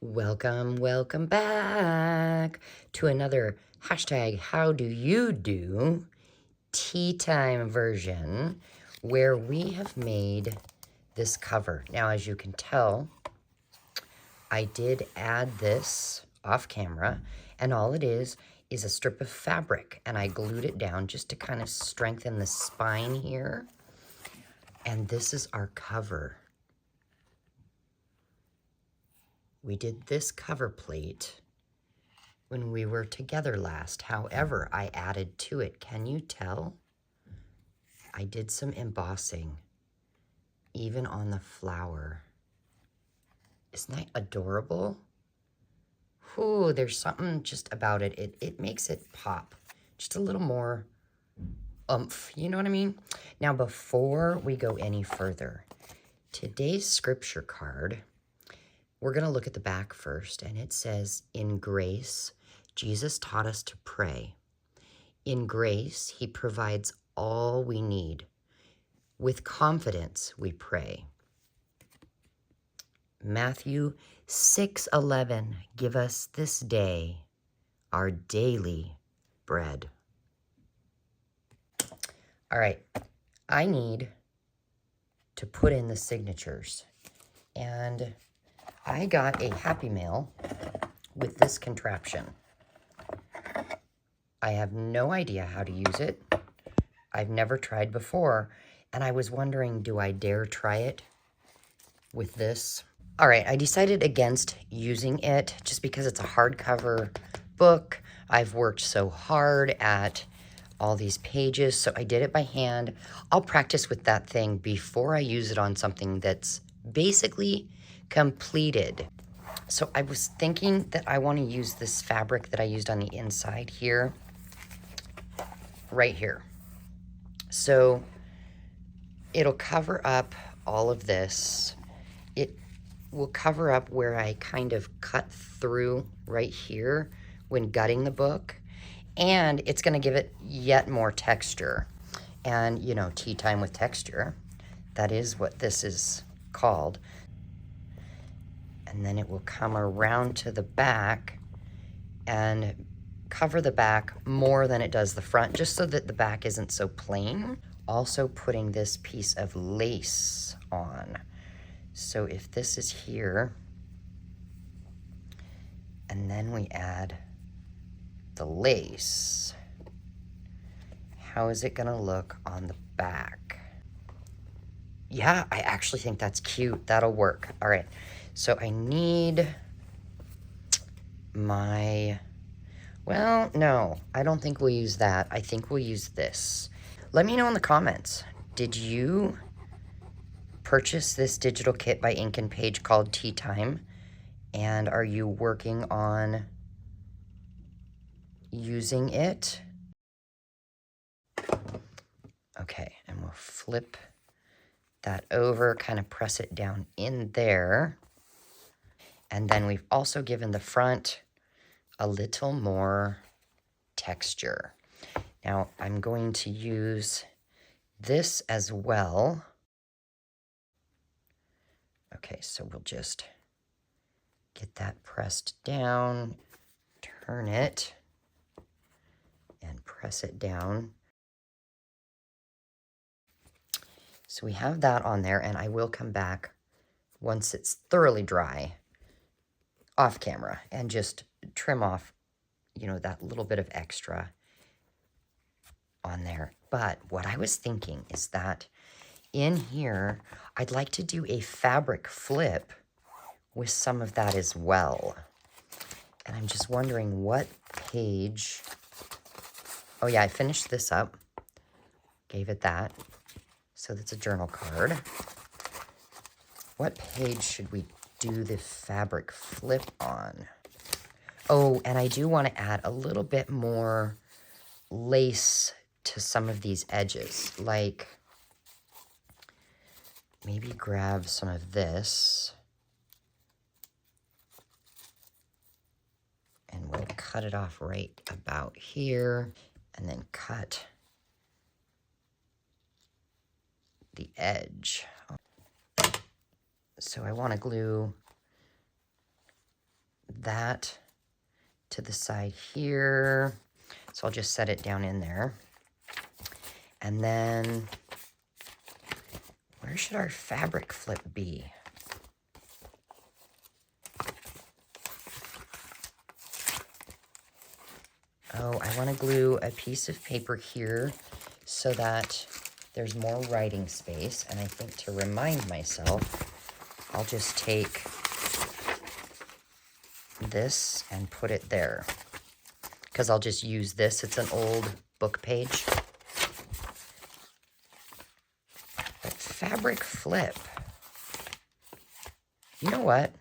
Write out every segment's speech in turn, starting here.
Welcome back to another hashtag how do you do tea time version where we have made this cover. Now, as you can tell, I did add this off camera, and all it is a strip of fabric, and I glued it down just to kind of strengthen the spine here. And this is our cover. We did this cover plate when we were together last. However, I added to it. Can you tell? I did some embossing, even on the flower. Isn't that adorable? Ooh, there's something just about it. It makes it pop. Just a little more oomph, you know what I mean? Now, before we go any further, today's scripture card, we're going to look at the back first, and it says, in grace, Jesus taught us to pray. In grace, he provides all we need. With confidence, we pray. Matthew 6:11, give us this day our daily bread. All right, I need to put in the signatures, and I got a Happy Mail with this contraption. I have no idea how to use it. I've never tried before, and I was wondering, do I dare try it with this? All right, I decided against using it just because it's a hardcover book. I've worked so hard at all these pages, so I did it by hand. I'll practice with that thing before I use it on something that's basically completed. So I was thinking that I want to use this fabric that I used on the inside here, right here. So it'll cover up all of this. It will cover up where I kind of cut through right here when gutting the book. And it's going to give it yet more texture. And, you know, tea time with texture. That is what this is called. And then it will come around to the back and cover the back more than it does the front, just so that the back isn't so plain. Also putting this piece of lace on. So if this is here, and then we add the lace, how is it gonna look on the back? Yeah, I actually think that's cute. That'll work. All right, so I need my, well, no, I don't think we'll use that. I think we'll use this. Let me know in the comments, did you purchase this digital kit by Ink and Page called Tea Time? And are you working on using it? Okay, and we'll flip that over, kind of press it down in there. And then we've also given the front a little more texture. Now I'm going to use this as well. Okay, so we'll just get that pressed down, turn it, and press it down. So we have that on there, and I will come back once it's thoroughly dry off camera and just trim off, you know, that little bit of extra on there. But what I was thinking is that in here, I'd like to do a fabric flip with some of that as well. And I'm just wondering what page. Oh yeah, I finished this up. Gave it that. So that's a journal card. What page should we do the fabric flip on? Oh, and I do want to add a little bit more lace to some of these edges. Like, maybe grab some of this. And we'll cut it off right about here. And then cut the edge. So I want to glue that to the side here. So I'll just set it down in there. And then, where should our fabric flip be? Oh, I want to glue a piece of paper here so that there's more writing space. And I think to remind myself, I'll just take this and put it there. Because I'll just use this. It's an old book page. But fabric flip. You know what?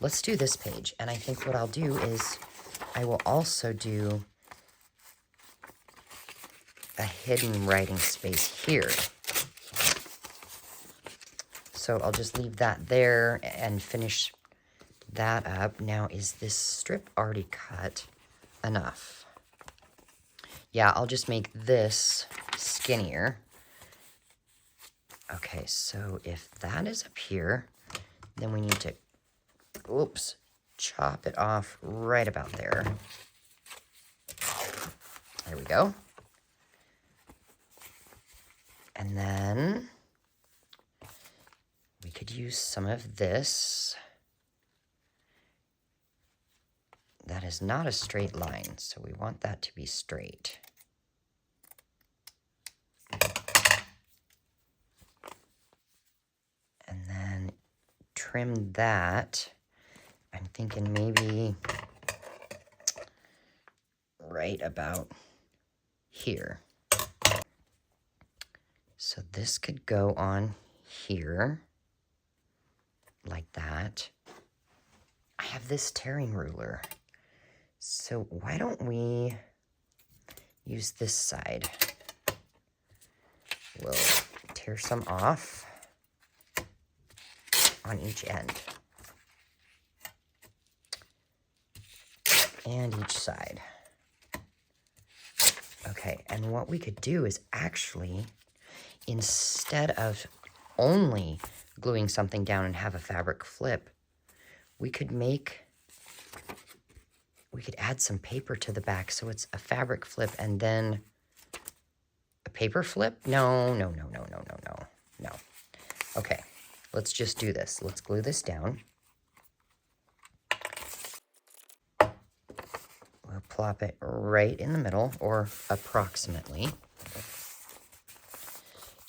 Let's do this page. And I think what I'll do is I will also do a hidden writing space here. So I'll just leave that there and finish that up. Now, is this strip already cut enough? Yeah, I'll just make this skinnier. Okay, so if that is up here, then we need to, oops, chop it off right about there. There we go. And then we could use some of this. That is not a straight line, so we want that to be straight. And then trim that. I'm thinking maybe right about here. So this could go on here, like that. I have this tearing ruler. So why don't we use this side? We'll tear some off on each end. And each side. Okay, and what we could do is actually, instead of only gluing something down and have a fabric flip, we could add some paper to the back so it's a fabric flip and then a paper flip? No. Okay, let's just do this. Let's glue this down. We'll plop it right in the middle, or approximately.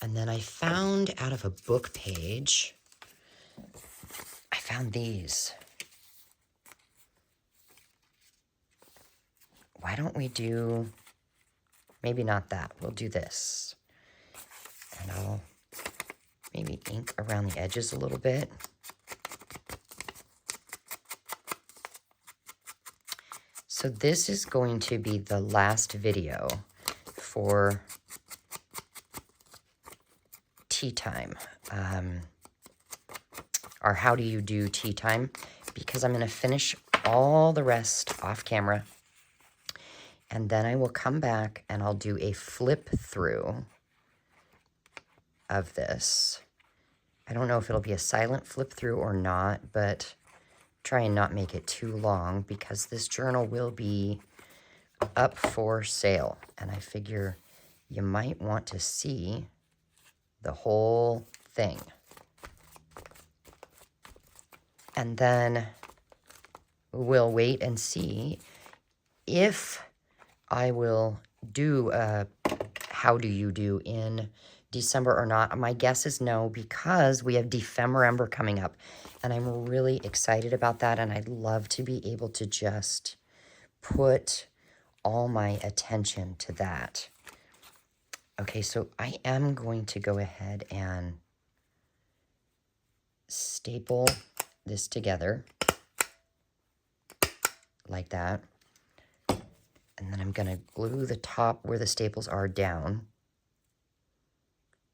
And then I found out of a book page, I found these. Why don't we do, maybe not that, we'll do this. And I'll maybe ink around the edges a little bit. So this is going to be the last video for tea time. Our how do you do tea time, because I'm going to finish all the rest off camera. And then I will come back and I'll do a flip through of this. I don't know if it'll be a silent flip through or not, but try and not make it too long because this journal will be up for sale. And I figure you might want to see the whole thing. And then we'll wait and see if I will do a how do you do in December or not. My guess is no, because we have Defember coming up, and I'm really excited about that, and I'd love to be able to just put all my attention to that. Okay, so I am going to go ahead and staple this together like that. And then I'm going to glue the top where the staples are down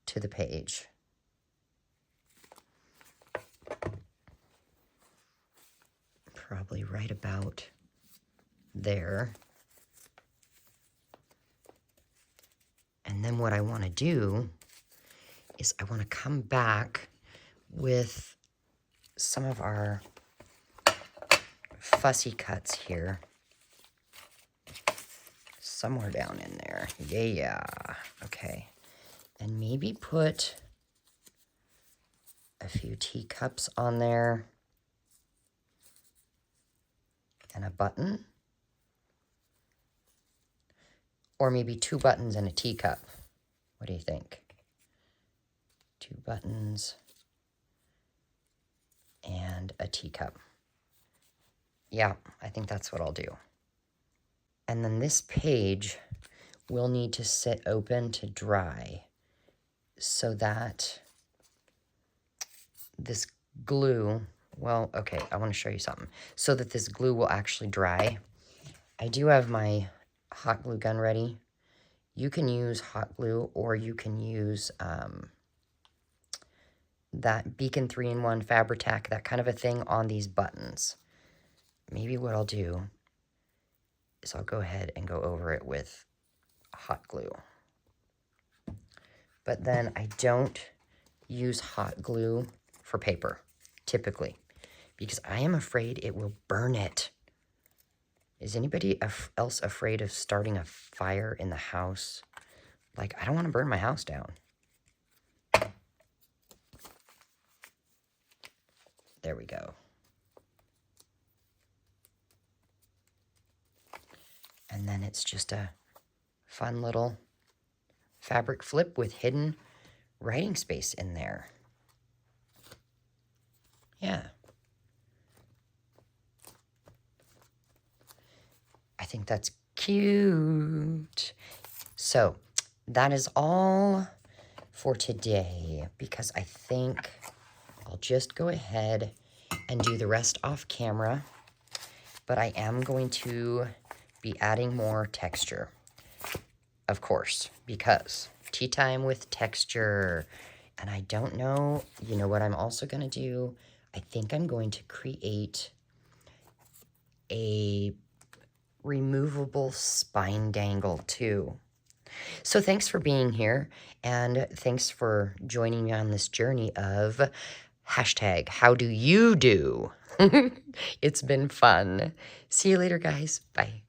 to the page. Probably right about there. And then what I want to do is I want to come back with some of our fussy cuts here. Somewhere down in there. Yeah. Okay. And maybe put a few teacups on there. And a button. Or maybe 2 buttons and a teacup. What do you think? 2 buttons and a teacup. Yeah, I think that's what I'll do. And then this page will need to sit open to dry so that this glue, well, okay, I want to show you something. So that this glue will actually dry. I do have my hot glue gun ready. You can use hot glue, or you can use that Beacon 3-in-1 Fabri-Tac, that kind of a thing on these buttons. Maybe what I'll do is I'll go ahead and go over it with hot glue. But then I don't use hot glue for paper, typically, because I am afraid it will burn it. Is anybody else afraid of starting a fire in the house? Like, I don't want to burn my house down. There we go. And then it's just a fun little fabric flip with hidden writing space in there. Yeah. I think that's cute. So that is all for today, because I think I'll just go ahead and do the rest off camera. But I am going to be adding more texture, of course, because tea time with texture. And I don't know, you know what I'm also going to do? I think I'm going to create a removable spine dangle too. So thanks for being here, and thanks for joining me on this journey of hashtag how do you do. It's been fun. See you later, guys. Bye.